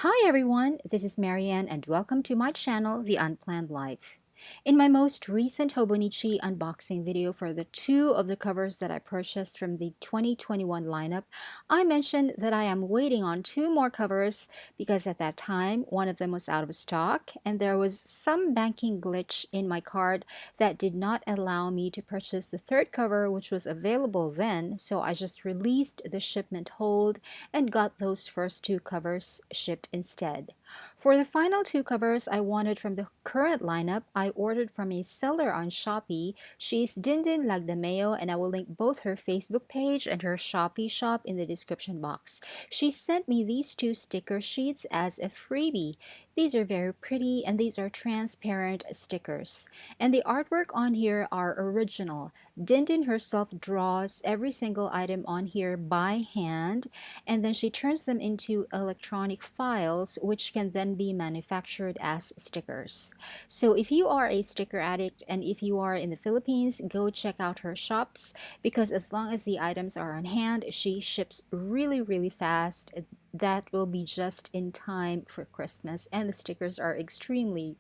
Hi everyone, this is Marianne and welcome to my channel, The Unplanned Life. In my most recent Hobonichi unboxing video for the two of the covers that I purchased from the 2021 lineup, I mentioned that I am waiting on two more covers because at that time one of them was out of stock and there was some banking glitch in my card that did not allow me to purchase the third cover which was available then, so I just released the shipment hold and got those first two covers shipped instead. For the final two covers I wanted from the current lineup, I ordered from a seller on Shopee. She's Dindin Lagdameo, and I will link both her Facebook page and her Shopee shop in the description box. She sent me these two sticker sheets as a freebie. These are very pretty and these are transparent stickers. And the artwork on here are original. Dindin herself draws every single item on here by hand, and then she turns them into electronic files which can then be manufactured as stickers. So if you are a sticker addict and if you are in the Philippines, go check out her shops because as long as the items are on hand, she ships really fast. That will be just in time for Christmas, and the stickers are extremely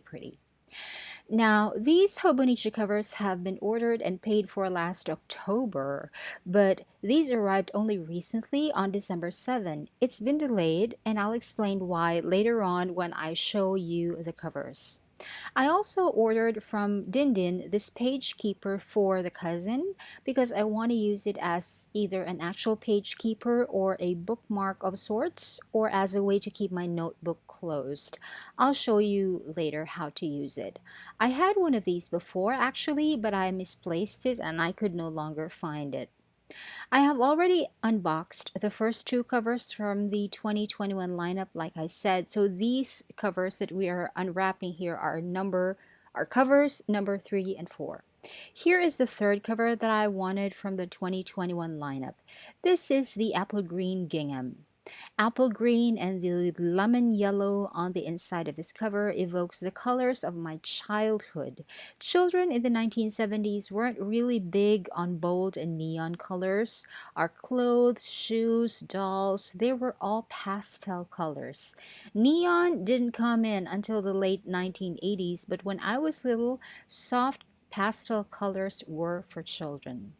pretty. Now, these Hobonichi covers have been ordered and paid for last October, but these arrived only recently on December 7. It's been delayed, and I'll explain why later on when I show you the covers. I also ordered from Dindin this page keeper for the cousin because I want to use it as either an actual page keeper or a bookmark of sorts or as a way to keep my notebook closed. I'll show you later how to use it. I had one of these before actually, but I misplaced it and I could no longer find it. I have already unboxed the first two covers from the 2021 lineup, like I said. So these covers that we are unwrapping here are covers number 3 and 4. Here is the third cover that I wanted from the 2021 lineup. This is the Apple Green Gingham. Apple green and the lemon yellow on the inside of this cover evokes the colors of my childhood. Children in the 1970s weren't really big on bold and neon colors. Our clothes, shoes, dolls, they were all pastel colors. Neon didn't come in until the late 1980s, but when I was little, soft pastel colors were for children.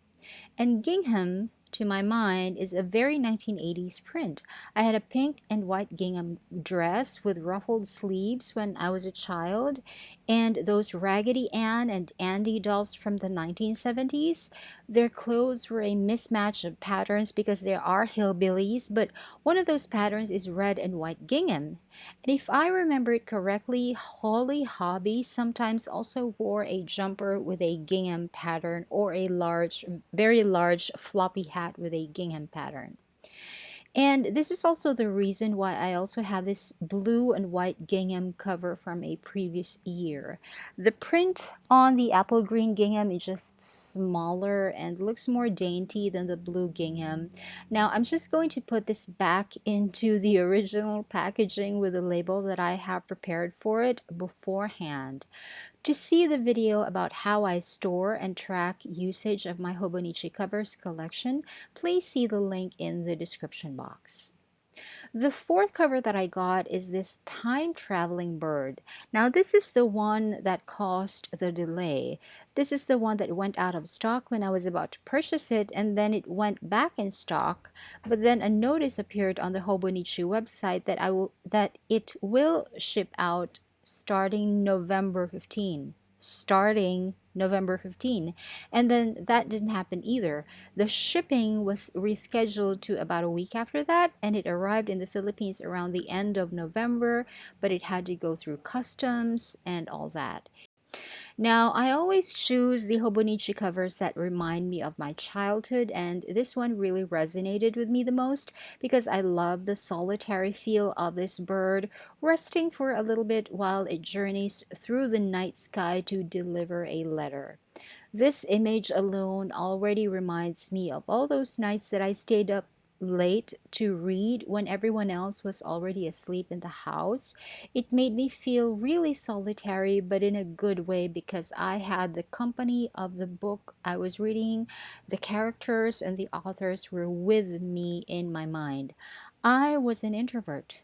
And gingham, to my mind, is a very 1980s print. I had a pink and white gingham dress with ruffled sleeves when I was a child, and those Raggedy Ann and Andy dolls from the 1970s, their clothes were a mismatch of patterns because they are hillbillies, but one of those patterns is red and white gingham. And if I remember it correctly, Holly Hobby sometimes also wore a jumper with a gingham pattern or a very large floppy hat with a gingham pattern. And this is also the reason why I also have this blue and white gingham cover from a previous year. The print on the apple green gingham is just smaller and looks more dainty than the blue gingham. Now I'm just going to put this back into the original packaging with the label that I have prepared for it beforehand. To see the video about how I store and track usage of my Hobonichi covers collection, please see the link in the description box. The fourth cover that I got is this time-traveling bird. Now this is the one that caused the delay. This is the one that went out of stock when I was about to purchase it, and then it went back in stock, but then a notice appeared on the Hobonichi website that it will ship out starting November 15. Starting November 15. And then that didn't happen either. The shipping was rescheduled to about a week after that, and it arrived in the Philippines around the end of November, but it had to go through customs and all that. Now, I always choose the Hobonichi covers that remind me of my childhood, and this one really resonated with me the most because I love the solitary feel of this bird resting for a little bit while it journeys through the night sky to deliver a letter. This image alone already reminds me of all those nights that I stayed up late to read when everyone else was already asleep in the house. It made me feel really solitary, but in a good way because I had the company of the book I was reading. The characters and the authors were with me in my mind. I was an introvert.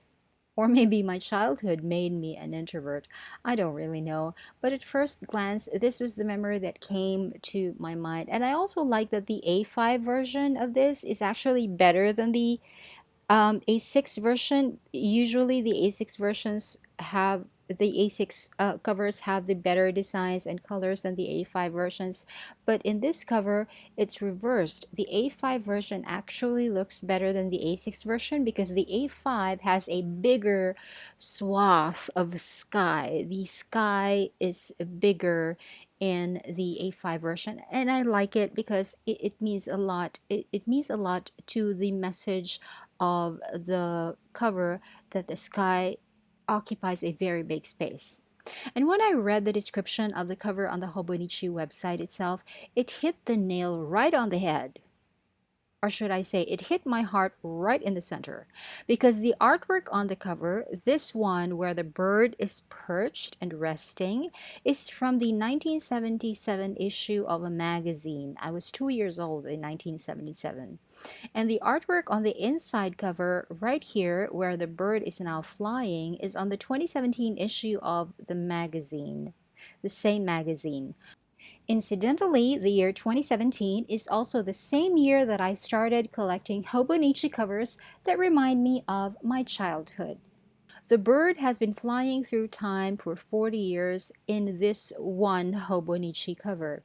Or maybe my childhood made me an introvert. I don't really know. But at first glance, this was the memory that came to my mind. And I also like that the A5 version of this is actually better than the A6 version. Usually the A6 versions have the A6 covers have the better designs and colors than the A5 versions, but in this cover it's reversed. The A5 version actually looks better than the A6 version because the A5 has a bigger swath of sky. The sky is bigger in the A5 version, and I like it because it means a lot. It means a lot to the message of the cover that the sky occupies a very big space. And when I read the description of the cover on the Hobonichi website itself, it hit the nail right on the head. Or should I say, it hit my heart right in the center. Because the artwork on the cover, this one where the bird is perched and resting, is from the 1977 issue of a magazine. I was 2 years old in 1977. And the artwork on the inside cover, right here, where the bird is now flying, is on the 2017 issue of the magazine, the same magazine. Incidentally, the year 2017 is also the same year that I started collecting Hobonichi covers that remind me of my childhood. The bird has been flying through time for 40 years in this one Hobonichi cover.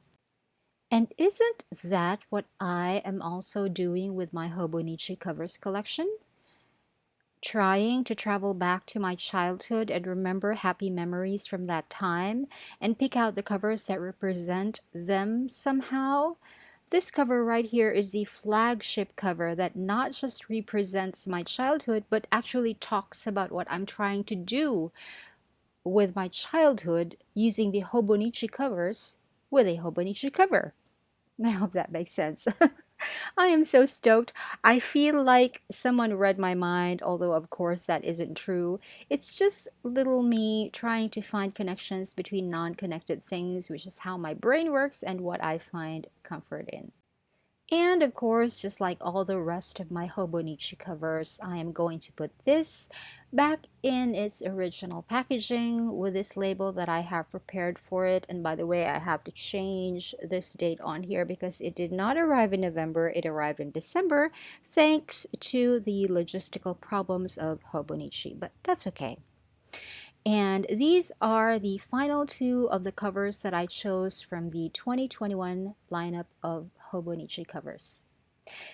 And isn't that what I am also doing with my Hobonichi covers collection? Trying to travel back to my childhood and remember happy memories from that time and pick out the covers that represent them somehow. This cover right here is the flagship cover that not just represents my childhood but actually talks about what I'm trying to do with my childhood using the Hobonichi covers with a Hobonichi cover. I hope that makes sense. I am so stoked. I feel like someone read my mind, although of course that isn't true. It's just little me trying to find connections between non-connected things, which is how my brain works and what I find comfort in. And of course, just like all the rest of my Hobonichi covers, I am going to put this back in its original packaging with this label that I have prepared for it. And by the way, I have to change this date on here because it did not arrive in November, it arrived in December, thanks to the logistical problems of Hobonichi, but that's okay. And these are the final two of the covers that I chose from the 2021 lineup of Hobonichi covers.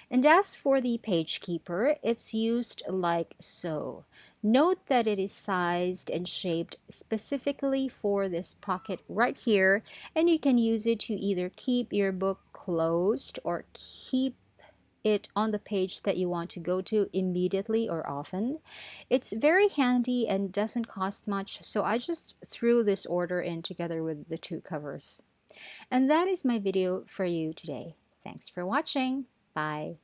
And as for the page keeper, it's used like so. Note that it is sized and shaped specifically for this pocket right here, and you can use it to either keep your book closed or keep it on the page that you want to go to immediately or often. It's very handy and doesn't cost much, so I just threw this order in together with the two covers. And that is my video for you today. Thanks for watching. Bye.